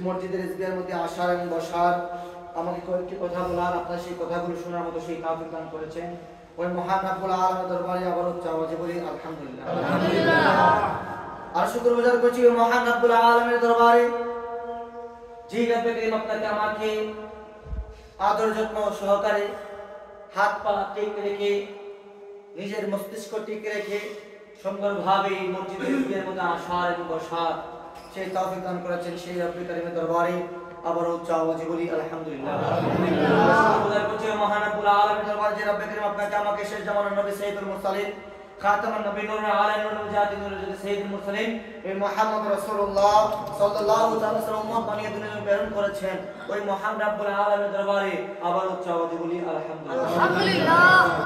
মসজিদের ইসবিয়ার মধ্যে আসার এবং বসার আমাকে কয়েকটি কথা বলার আপনার সেই কথাগুলো শোনার মতো সেই তৌফিক দান করেছেন ওই মহান রব্বুল আলামিনের দরবারে আবার উচ্চ আওয়াজে বলি আলহামদুলিল্লাহ আর শুকর গুজার করছি ওই মহান রব্বুল আলামিনের দরবারে জি রব্বে করিম আপনাকে আমাকে আদর যত্ন সহকারে হাত পা ঠিক রেখে নিজের মস্তিষ্ক ঠিক রেখে সুন্দরভাবে মসজিদের ইসবিয়ার মধ্যে আসার এবং বসার সেই তৌফিক দান করেছেন সেই রব্বুল করিমের দরবারে আবার উচ্চ আওয়াজে বলি আলহামদুলিল্লাহ। মহান রব্বুল আলামিনের দরবারে যে রব্বে করিম আপনাকে আমাকে শেষ জামানার নবী সাইয়্যিদুল মুরসালিন খাতামুন নবী নূরুল আলামিন নূরুল জাতি নূরুল জাতি সাইয়্যিদুল মুরসালিন এই মুহাম্মদ রাসূলুল্লাহ সাল্লাল্লাহু তাআলা সাল্লাম উম্মত বানিয়ে দুনিয়ায় প্রেরণ করেছেন। ওই মহান রব্বুল আলামিনের দরবারে আবার উচ্চ আওয়াজে বলি আলহামদুলিল্লাহ।